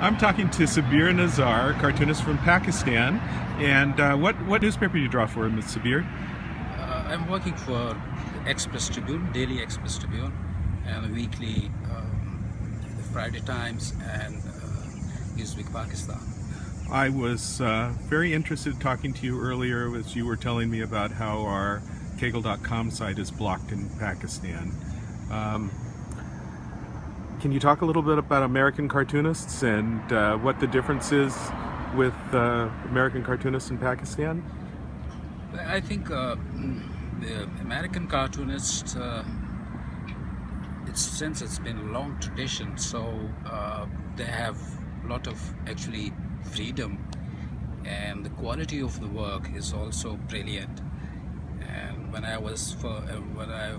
I'm talking to Sabir Nazar, cartoonist from Pakistan. And what newspaper do you draw for, Ms. Sabir? I'm working for Express Tribune, Daily Express Tribune, and weekly the Friday Times and Newsweek Pakistan. I was very interested in talking to you earlier as you were telling me about how our Cagle.com site is blocked in Pakistan. Can you talk a little bit about American cartoonists and what the difference is with American cartoonists in Pakistan? I think the American cartoonists, since it's been a long tradition, so they have a lot of actually freedom, and the quality of the work is also brilliant. And when I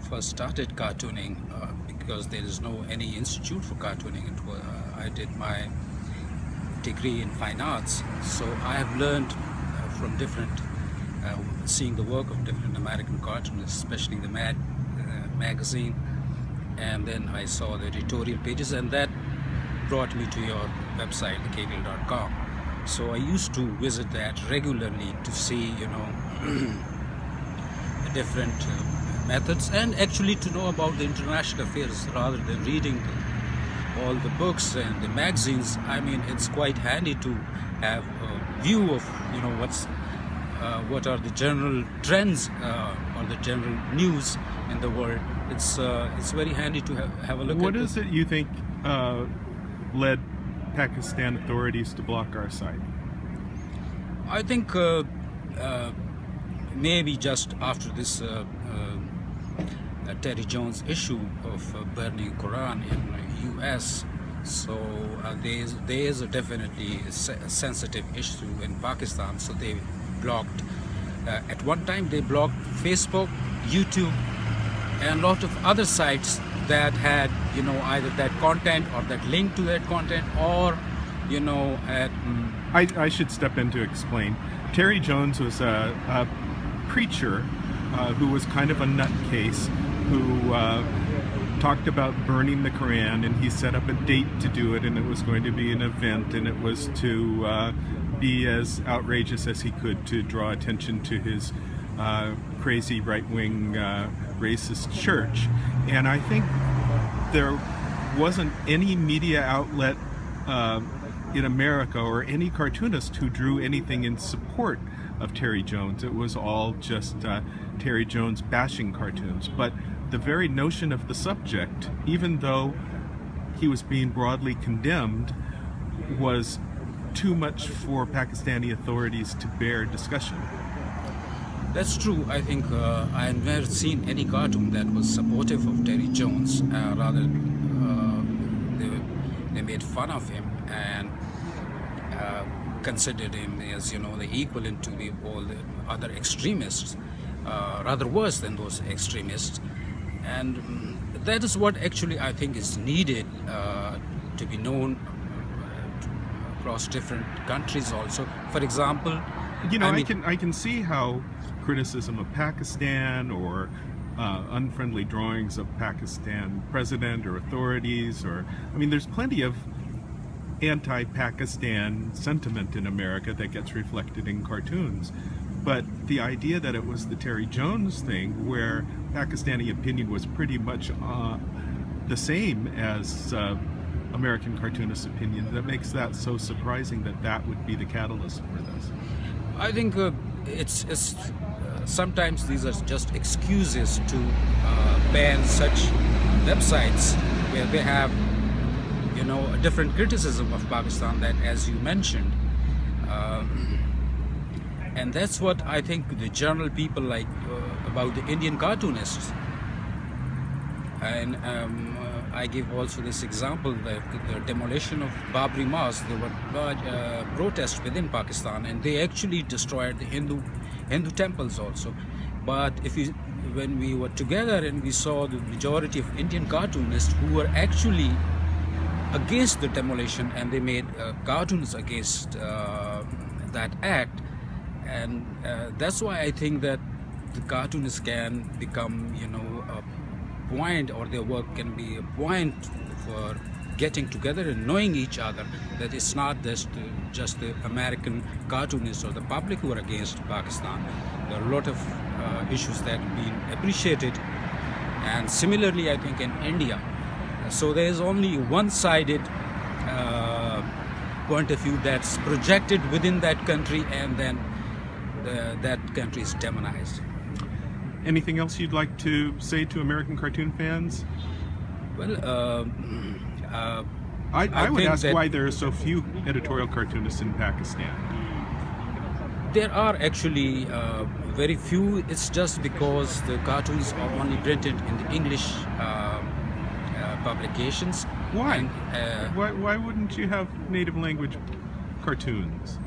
first started cartooning, because there is no any institute for cartooning, I did my degree in fine arts, so I have learned from different seeing the work of different American cartoonists, especially the Mad magazine, and then I saw the editorial pages, and that brought me to your website, thecagle.com. So I used to visit that regularly to see, different methods, and actually to know about the international affairs rather than reading all the books and the magazines. I mean, it's quite handy to have a view of what are the general trends or the general news in the world. It's very handy to have a look at. What is it you think led Pakistan authorities to block our site? I think maybe just after this Terry Jones issue of burning Quran in U.S. So there is definitely a sensitive issue in Pakistan. So they blocked. At one time they blocked Facebook, YouTube, and a lot of other sites that had either that content or that link to that content, or I should step in to explain. Terry Jones was a preacher who was kind of a nutcase who talked about burning the Quran, and he set up a date to do it, and it was going to be an event, and it was to be as outrageous as he could to draw attention to his crazy right-wing racist church. And I think there wasn't any media outlet in America or any cartoonist who drew anything in support of Terry Jones. It was all just Terry Jones bashing cartoons. But the very notion of the subject, even though he was being broadly condemned, was too much for Pakistani authorities to bear discussion. That's true. I think I have never seen any cartoon that was supportive of Terry Jones. Rather, they made fun of him and considered him as the equivalent to all the other extremists, rather worse than those extremists. And that is what actually I think is needed to be known across different countries also. For example, I can see how criticism of Pakistan or unfriendly drawings of Pakistan president or authorities, there's plenty of anti-Pakistan sentiment in America that gets reflected in cartoons. But the idea that it was the Terry Jones thing, where Pakistani opinion was pretty much the same as American cartoonist opinion, that makes that so surprising that would be the catalyst for this. I think it's sometimes these are just excuses to ban such websites where they have a different criticism of Pakistan, that as you mentioned, and that's what I think the general people like about the Indian cartoonists. And I give also this example, the demolition of Babri Mosque. There were large protests within Pakistan, and they actually destroyed the Hindu temples also. But when we were together and we saw the majority of Indian cartoonists who were actually against the demolition, and they made cartoons against that act, and that's why I think that the cartoonists can become a point, or their work can be a point for getting together and knowing each other, that it's not just the American cartoonists or the public who are against Pakistan. There are a lot of issues that have been appreciated, and similarly I think in India. So there is only one-sided point of view that's projected within that country, and then that country is demonized. Anything else you'd like to say to American cartoon fans? Well, I would think ask that why there are so few editorial cartoonists in Pakistan. there are actually very few. It's just because the cartoons are only printed in the English publications. Why? And, Why wouldn't you have native language cartoons?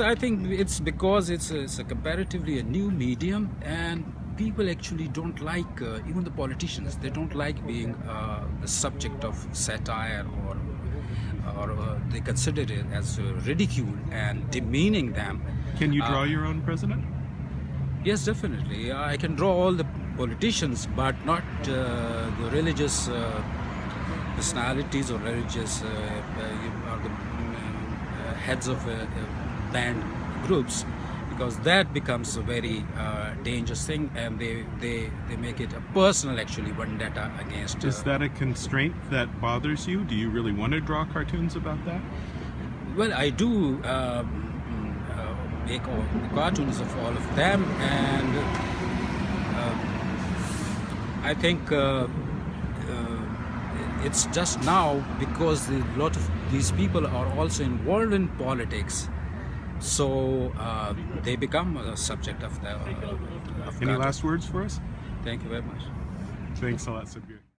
I think it's because it's a comparatively a new medium, and people actually don't like, even the politicians, they don't like being the subject of satire, or they consider it as ridicule and demeaning them. Can you draw your own president? Yes, definitely. I can draw all the politicians, but not the religious personalities or religious or the heads of band groups, because that becomes a very dangerous thing, and they make it a personal, actually, vendetta against. Is that a constraint that bothers you? Do you really want to draw cartoons about that? Well, I do make all the cartoons of all of them, and I think it's just now because a lot of these people are also involved in politics, so they become a subject of the. Any last words for us? Thank you very much. Thanks a lot, Sabir.